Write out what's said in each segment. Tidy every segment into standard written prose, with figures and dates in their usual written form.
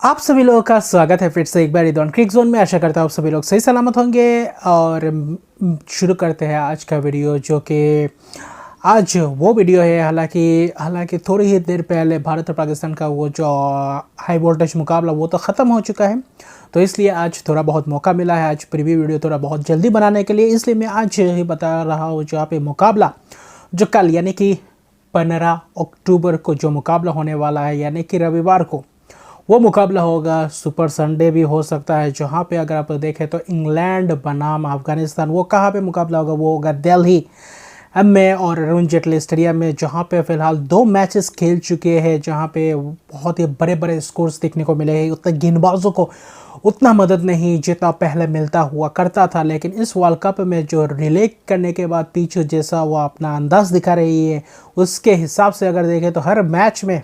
आप सभी लोगों का स्वागत है फिर से एक बार इधर क्रिक जोन में। आशा करता हूँ आप सभी लोग सही सलामत होंगे और शुरू करते हैं आज का वीडियो, जो कि आज वो वीडियो है। हालांकि थोड़ी ही देर पहले भारत और पाकिस्तान का वो जो हाई वोल्टेज मुकाबला वो तो ख़त्म हो चुका है, तो इसलिए आज थोड़ा बहुत मौका मिला है आज प्रीव्यू वीडियो थोड़ा बहुत जल्दी बनाने के लिए। इसलिए मैं आज ही बता रहा हूँ जो यहाँ पे मुकाबला जो कल यानी कि 15 अक्टूबर को जो मुकाबला होने वाला है, यानी कि रविवार को वो मुकाबला होगा। सुपर संडे भी हो सकता है, जहाँ पे अगर आप देखें तो इंग्लैंड बनाम अफगानिस्तान, वो कहाँ पे मुकाबला होगा, वो होगा दिल्ली में और अरुण जेटली स्टेडियम में, जहाँ पे फिलहाल 2 मैचेस खेल चुके हैं, जहाँ पे बहुत ही बड़े बड़े स्कोर्स देखने को मिले हैं। उतने गेंदबाजों को उतना मदद नहीं जितना पहले मिलता हुआ करता था, लेकिन इस वर्ल्ड कप में जो रिले करने के बाद पीछे जैसा वो अपना अंदाज दिखा रही है, उसके हिसाब से अगर देखें तो हर मैच में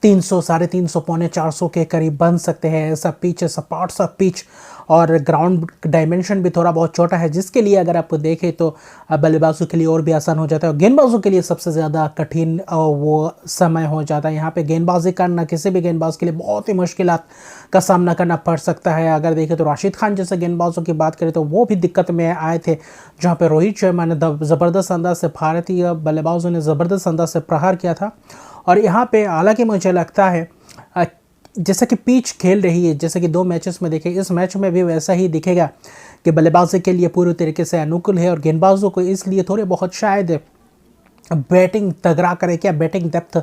300, 350, पौने 400 के करीब बन सकते हैं। ऐसा पिच, सपाट सा पिच और ग्राउंड डायमेंशन भी थोड़ा बहुत छोटा है, जिसके लिए अगर आप देखें तो बल्लेबाजों के लिए और भी आसान हो जाता है और गेंदबाजों के लिए सबसे ज़्यादा कठिन वो समय हो जाता है। यहाँ पे गेंदबाजी करना किसी भी गेंदबाज के लिए बहुत ही मुश्किलात का सामना करना पड़ सकता है। अगर देखें तो राशिद खान जैसे गेंदबाजों की बात करें तो वो भी दिक्कत में आए थे, जहाँ पे रोहित शर्मा ने ज़बरदस्त अंदाज से भारतीय बल्लेबाजों ने ज़बरदस्त अंदाज से प्रहार किया था। और यहाँ पे हालांकि मुझे लगता है जैसा कि पिच खेल रही है, जैसे कि 2 मैचेस में देखें, इस मैच में भी वैसा ही दिखेगा कि बल्लेबाजी के लिए पूरी तरीके से अनुकूल है और गेंदबाजों को इसलिए थोड़े बहुत शायद बैटिंग तगड़ा करे, क्या बैटिंग डेप्थ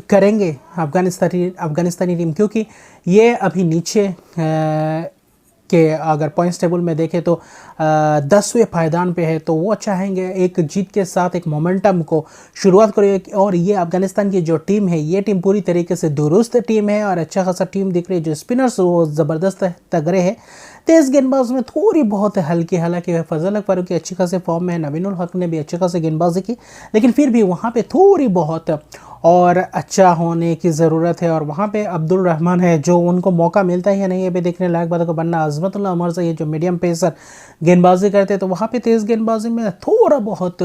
करेंगे अफगानिस्तानी टीम, क्योंकि ये अभी नीचे कि अगर पॉइंट्स टेबल में देखें तो 10वें पायदान पे है, तो वो चाहेंगे एक जीत के साथ एक मोमेंटम को शुरुआत करें। और ये अफगानिस्तान की जो टीम है, ये टीम पूरी तरीके से दुरुस्त टीम है और अच्छा खासा टीम दिख रही है। जो स्पिनर्स वो ज़बरदस्त तगड़े हैं। तेज़ गेंदबाज में थोड़ी बहुत हल्की, हालांकि फजल अक फारूकी अच्छी खासे फॉर्म में है, नवीनुल हक ने भी अच्छी खासी गेंदबाजी की, लेकिन फिर भी वहाँ पे थोड़ी बहुत और अच्छा होने की ज़रूरत है। और वहाँ पे अब्दुल रहमान है, जो उनको मौका मिलता है या नहीं ये भी देखने लायक बात है। वरना अजमतुल्लाह उमर से ये जो मीडियम पेसर गेंदबाजी करते हैं, तो वहाँ पे तेज़ गेंदबाजी में थोड़ा बहुत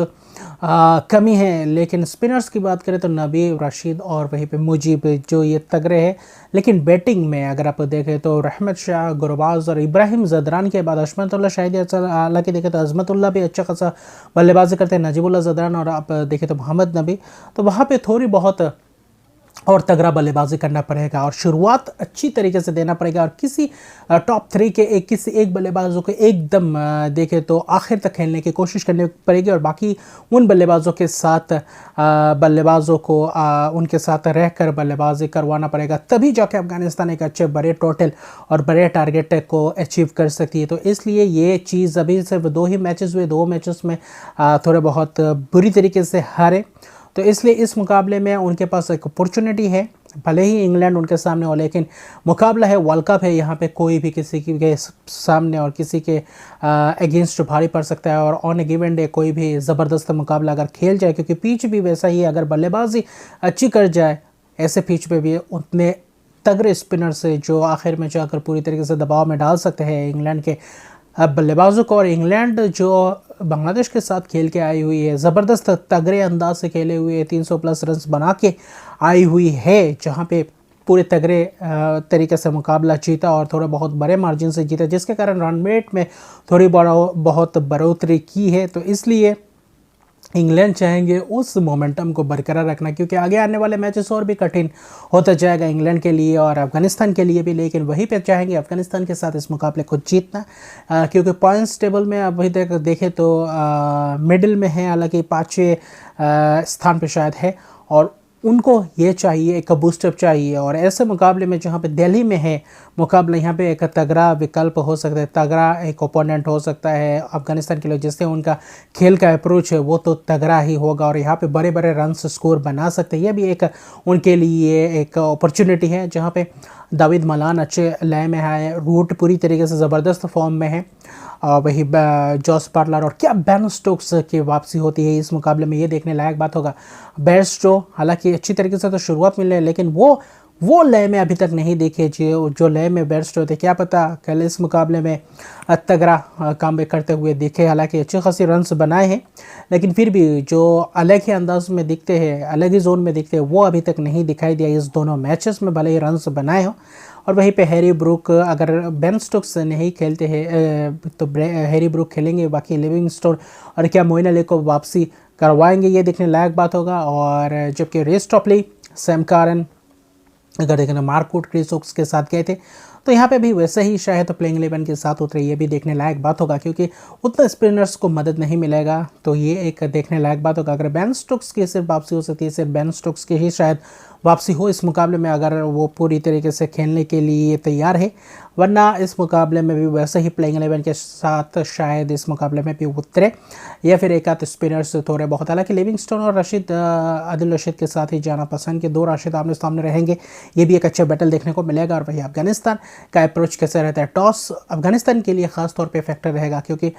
कमी है। लेकिन स्पिनर्स की बात करें तो नबी रशीद और वहीं पे मुजीब जो ये तगड़े हैं। लेकिन बैटिंग में अगर आप देखें तो रहमत शाह, गुरबाज और इब्राहिम जदरान के बाद अजमतुल्लाह शायद, हालांकि देखें तो अजमतुल्लाह भी अच्छा खासा बल्लेबाजी करते हैं, नजीबुल्लाह जदरान, और आप देखें तो मोहम्मद नबी, तो वहाँ पे थोड़ी बहुत और तगड़ा बल्लेबाजी करना पड़ेगा और शुरुआत अच्छी तरीके से देना पड़ेगा। और किसी टॉप 3 के किसी एक बल्लेबाजों को एकदम देखें तो आखिर तक खेलने की कोशिश करनी पड़ेगी और बाकी उन बल्लेबाजों के साथ बल्लेबाजों को उनके साथ रहकर बल्लेबाजी करवाना पड़ेगा, तभी जाके अफगानिस्तान एक अच्छे बड़े टोटल और बड़े टारगेट को अचीव कर सकती है। तो इसलिए ये चीज़ अभी सिर्फ 2 ही मैचेस हुए, 2 मैचेस में थोड़े बहुत बुरी तरीके से हारे, तो इसलिए इस मुकाबले में उनके पास एक अपॉर्चुनिटी है। भले ही इंग्लैंड उनके सामने हो, लेकिन मुकाबला है, वर्ल्ड कप है, यहाँ पे कोई भी किसी के सामने और किसी के अगेंस्ट भारी पड़ सकता है। और ऑन ए गिवन डे कोई भी ज़बरदस्त मुकाबला अगर खेल जाए, क्योंकि पिच भी वैसा ही है, अगर बल्लेबाजी अच्छी कर जाए ऐसे पिच पे भी उतने तगड़े स्पिनर से जो आखिर में जाकर पूरी तरीके से दबाव में डाल सकते हैं इंग्लैंड के बल्लेबाजों को। और इंग्लैंड जो बांग्लादेश के साथ खेल के आई हुई है, ज़बरदस्त तगड़े अंदाज से खेले हुए 300 प्लस रन बना के आई हुई है, जहां पे पूरे तगड़े तरीके से मुकाबला जीता और थोड़ा बहुत बड़े मार्जिन से जीता, जिसके कारण रन रेट में थोड़ी बहुत बढ़ोतरी की है। तो इसलिए इंग्लैंड चाहेंगे उस मोमेंटम को बरकरार रखना, क्योंकि आगे आने वाले मैचेस और भी कठिन होता जाएगा इंग्लैंड के लिए और अफगानिस्तान के लिए भी। लेकिन वहीं पे चाहेंगे अफगानिस्तान के साथ इस मुकाबले को जीतना, क्योंकि पॉइंट्स टेबल में अभी तक देखें तो मिडिल में है, हालांकि 5वें स्थान पे शायद है, और उनको ये चाहिए, एक बूस्टअप चाहिए। और ऐसे मुकाबले में जहाँ पे दिल्ली में है मुकाबला, यहाँ पे एक तगड़ा विकल्प हो सकता है, तगड़ा एक ओपोनेंट हो सकता है अफगानिस्तान के लिए, जिससे उनका खेल का अप्रोच है वो तो तगड़ा ही होगा और यहाँ पे बड़े बड़े रन स्कोर बना सकते हैं। यह भी एक उनके लिए एक अपॉर्चुनिटी है, जहाँ पे दाविद मलान अच्छे लय में है, रूट पूरी तरीके से ज़बरदस्त फॉर्म में है, और वही जॉस बटलर और क्या बेन स्टोक्स की वापसी होती है इस मुकाबले में, ये देखने लायक बात होगा। बेन स्टोक्स हालांकि अच्छी तरीके से तो शुरुआत मिल रही है, लेकिन वो वो लय में अभी तक नहीं दिखे जो लय में बेस्ट होते। क्या पता कल इस मुकाबले में तगड़ा काम करते हुए दिखे। हालांकि अच्छे खासी रन्स बनाए हैं, लेकिन फिर भी जो अलग ही अंदाज में दिखते हैं, अलग ही जोन में दिखते हैं, वो अभी तक नहीं दिखाई दिया इस दोनों मैचेस में, भले ही रन्स बनाए हो। और वहीं पे हैरी ब्रूक, अगर बेन स्टोक्स नहीं खेलते हैं तो हैरी ब्रूक खेलेंगे, बाकी लिविंगस्टोन और क्या मोइन अली को वापसी करवाएंगे, ये देखने लायक बात होगा। और जबकि रेस टॉपली, सैम कारन, अगर देखें मार्क वुड, क्रिस वोक्स के साथ गए थे, तो यहाँ पे भी वैसे ही शायद प्लेइंग 11 के साथ उतरे, ये भी देखने लायक बात होगा, क्योंकि उतना स्पिनर्स को मदद नहीं मिलेगा, तो ये एक देखने लायक बात होगा। अगर बेन स्टोक्स की सिर्फ वापसी हो सकती है, सिर्फ बेन स्टोक्स की ही शायद वापसी हो इस मुकाबले में, अगर वो पूरी तरीके से खेलने के लिए तैयार है, वरना इस मुकाबले में भी वैसे ही प्लेइंग 11 के साथ शायद इस मुकाबले में भी उतरे, या फिर एक आध स्पिनर्स थोड़े बहुत। हालांकि लिविंगस्टोन और आदिल रशीद के साथ ही जाना पसंद के 2 राशिद आमने सामने रहेंगे, ये भी एक अच्छा बैटल देखने को मिलेगा। और वही अफगानिस्तान का अप्रोच कैसे रहता है, टॉस अफगानिस्तान के लिए ख़ास तौर पे फैक्टर रहेगा, क्योंकि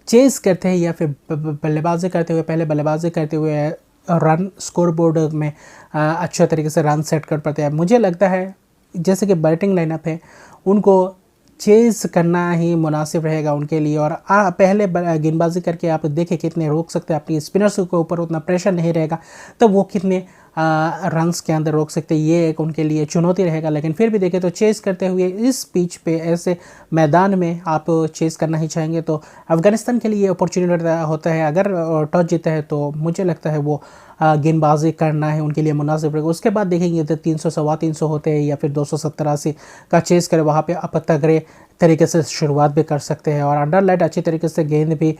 चेज़ करते हैं या फिर बल्लेबाजी करते हुए, पहले बल्लेबाजी करते हुए रन स्कोर बोर्ड में अच्छे तरीके से रन सेट कर पाते हैं। मुझे लगता है जैसे कि बैटिंग लाइनअप है, उनको चेज़ करना ही मुनासिब रहेगा उनके लिए। और पहले गेंदबाजी करके आप देखें कितने रोक सकते हैं, अपनी स्पिनर्स के ऊपर उतना प्रेशर नहीं रहेगा, तो वो कितने रन्स के अंदर रोक सकते हैं, ये एक उनके लिए चुनौती रहेगा। लेकिन फिर भी देखें तो चेज़ करते हुए इस पिच पे, ऐसे मैदान में आप चेज़ करना ही चाहेंगे, तो अफ़गानिस्तान के लिए अपॉर्चुनिटी होता है। अगर टॉस जीता है तो मुझे लगता है वो गेंदबाजी करना है उनके लिए मुनासिब रहेगा। उसके बाद देखेंगे तो 300 सवा 300 होते हैं या फिर 270 का चेज़ करें, वहाँ पे आप तगड़े तरीके से शुरुआत भी कर सकते हैं। और अंडर लाइट अच्छी तरीके से गेंद भी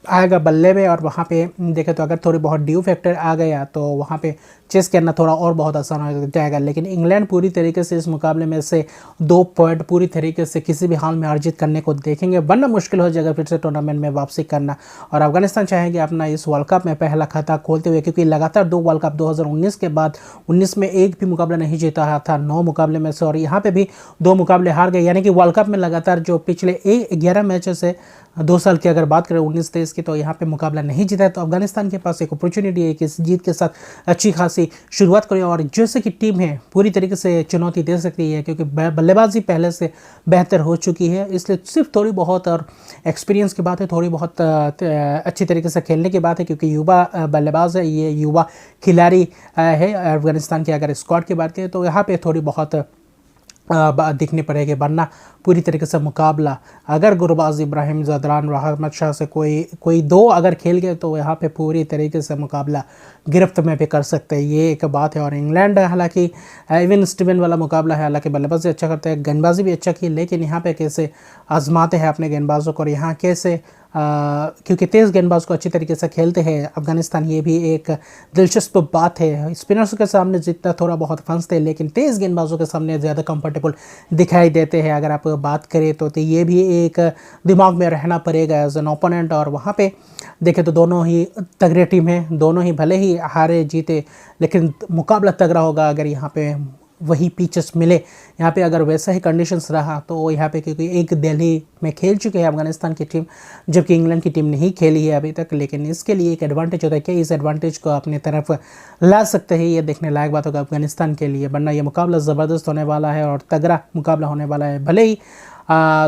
आएगा बल्ले में, और वहाँ पे देखें तो अगर थोड़ी बहुत ड्यू फैक्टर आ गया तो वहाँ पे चेस करना थोड़ा और बहुत आसान हो जाएगा। लेकिन इंग्लैंड पूरी तरीके से इस मुकाबले में से 2 पॉइंट पूरी तरीके से किसी भी हाल में अर्जित करने को देखेंगे, वरना मुश्किल हो जाएगा फिर से टूर्नामेंट में वापसी करना। और अफगानिस्तान चाहेंगे अपना इस वर्ल्ड कप में पहला खाता खोलते हुए, क्योंकि लगातार 2 वर्ल्ड कप 2019 के बाद 19 में एक भी मुकाबला नहीं जीता था 9 मुकाबले में से, और यहाँ पे भी 2 मुकाबले हार गए। यानी कि वर्ल्ड कप में लगातार जो पिछले 11 मैचेस है 2 साल की अगर बात करें 19-23 की, तो यहाँ पे मुकाबला नहीं जीता है। तो अफगानिस्तान के पास एक अपॉर्चुनिटी है कि इस जीत के साथ अच्छी खासी शुरुआत करें, और जैसे कि टीम है पूरी तरीके से चुनौती दे सकती है, क्योंकि बल्लेबाजी पहले से बेहतर हो चुकी है, इसलिए सिर्फ थोड़ी बहुत और एक्सपीरियंस की बात है, थोड़ी बहुत अच्छी तरीके से खेलने की बात है, क्योंकि युवा बल्लेबाज है, ये युवा खिलाड़ी है अफगानिस्तान की। अगर स्क्वाड की बात करें तो यहाँ पे थोड़ी बहुत दिखनी पड़ेगी, वरना पूरी तरीके से मुकाबला अगर गुरबाज इब्राहिम ज़दरान रहमत शाह से कोई 2 अगर खेल गए तो यहाँ पे पूरी तरीके से मुकाबला गिरफ्त में भी कर सकते हैं, ये एक बात है। और इंग्लैंड हालांकि इवन स्टीवन वाला मुकाबला है, हालांकि बल्लेबाजी अच्छा करते हैं, गेंदबाजी भी अच्छा की, लेकिन यहाँ पे कैसे आजमाते हैं अपने गेंदबाजों को, और यहाँ कैसे क्योंकि तेज़ गेंदबाज को अच्छी तरीके से खेलते हैं अफगानिस्तान, ये भी एक दिलचस्प बात है। स्पिनर्स के सामने जितना थोड़ा बहुत फंसते हैं, लेकिन तेज़ गेंदबाजों के सामने ज़्यादा कंफर्टेबल दिखाई देते हैं अगर आप बात करें तो ये भी एक दिमाग में रहना पड़ेगा एज एन ओपोनेंट। और वहाँ पे देखें तो दोनों ही तगड़े टीम है, दोनों ही भले ही हारे जीते, लेकिन मुकाबला तगड़ा होगा अगर यहाँ पे वही पिचेस मिले। यहाँ पे अगर वैसा ही कंडीशंस रहा तो यहाँ पे, क्योंकि एक दिल्ली में खेल चुके हैं अफगानिस्तान की टीम, जबकि इंग्लैंड की टीम नहीं खेली है अभी तक, लेकिन इसके लिए एक एडवांटेज होता है कि इस एडवांटेज को अपनी तरफ ला सकते हैं, ये देखने लायक बात होगा अफगानिस्तान के लिए। वरना ये मुकाबला ज़बरदस्त होने वाला है और तगड़ा मुकाबला होने वाला है। भले ही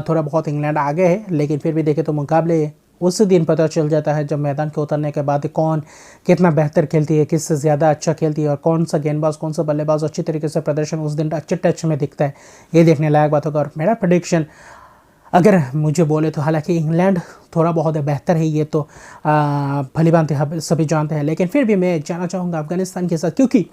थोड़ा बहुत इंग्लैंड आगे है, लेकिन फिर भी देखें तो मुकाबले उस दिन पता चल जाता है जब मैदान के उतरने के बाद कौन कितना बेहतर खेलती है, किससे ज़्यादा अच्छा खेलती है, और कौन सा गेंदबाज कौन सा बल्लेबाज अच्छी तरीके से प्रदर्शन उस दिन अच्छे टच में दिखता है, ये देखने लायक बात होगा। और मेरा प्रेडिक्शन अगर मुझे बोले तो, हालांकि इंग्लैंड थोड़ा बहुत बेहतर है, ये तो भली भांति सभी जानते हैं, लेकिन फिर भी मैं जाना चाहूँगा अफगानिस्तान के साथ, क्योंकि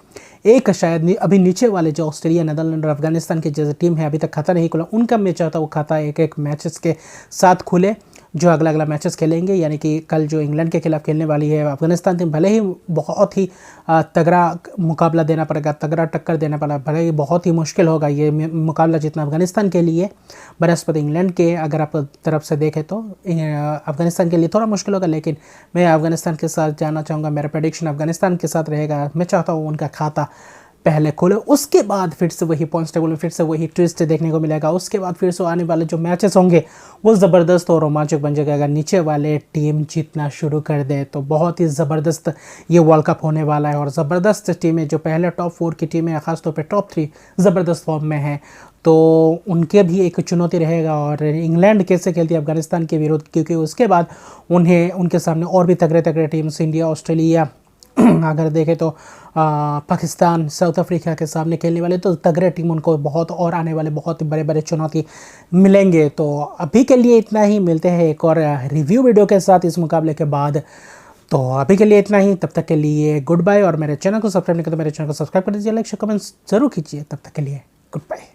एक शायद अभी नीचे वाले जो ऑस्ट्रेलिया, नीदरलैंड और अफगानिस्तान की जैसे टीम है अभी तक खाता नहीं खुला, उनका मैं चाहता हूँ खाता एक मैचेस के साथ खुले जो अगला मैचेस खेलेंगे। यानी कि कल जो इंग्लैंड के खिलाफ खेलने वाली है अफगानिस्तान टीम, भले ही बहुत ही तगड़ा मुकाबला देना पड़ेगा, तगड़ा टक्कर देना पड़ेगा, भले ही बहुत ही मुश्किल होगा ये मुकाबला जीतना अफगानिस्तान के लिए बनस्पत इंग्लैंड के अगर आप तरफ से देखें तो अफगानिस्तान के लिए थोड़ा मुश्किल होगा, लेकिन मैं अफगानिस्तान के साथ जाना चाहूँगा। मेरा प्रेडिक्शन अफगानिस्तान के साथ रहेगा। मैं चाहता हूँ उनका खाता पहले खोले, उसके बाद फिर से वही पॉइंट्स टेबल में फिर से वही ट्विस्ट देखने को मिलेगा। उसके बाद फिर से आने वाले जो मैचेस होंगे वो ज़बरदस्त और रोमांचक बन जाएगा। अगर नीचे वाले टीम जीतना शुरू कर दे तो बहुत ही ज़बरदस्त ये वर्ल्ड कप होने वाला है। और ज़बरदस्त टीमें जो पहले टॉप 4 की टीमें ख़ासतौर पर टॉप 3 ज़बरदस्त फॉर्म में हैं, तो उनके भी एक चुनौती रहेगा। और इंग्लैंड कैसे खेलती है अफगानिस्तान के विरुद्ध, क्योंकि उसके बाद उन्हें उनके सामने और भी तगड़े तगड़े टीम्स इंडिया, ऑस्ट्रेलिया अगर देखें तो पाकिस्तान, साउथ अफ्रीका के सामने खेलने वाले, तो तगड़े टीम उनको बहुत और आने वाले बहुत बड़े बड़े चुनौती मिलेंगे। तो अभी के लिए इतना ही, मिलते हैं एक और रिव्यू वीडियो के साथ इस मुकाबले के बाद। तो अभी के लिए इतना ही, तब तक के लिए गुड बाय। और मेरे चैनल को सब्सक्राइब नहीं किया तो मेरे चैनल को सब्सक्राइब कर दीजिए, लाइक शेयर कमेंट्स जरूर कीजिए। तब तक के लिए गुड बाय।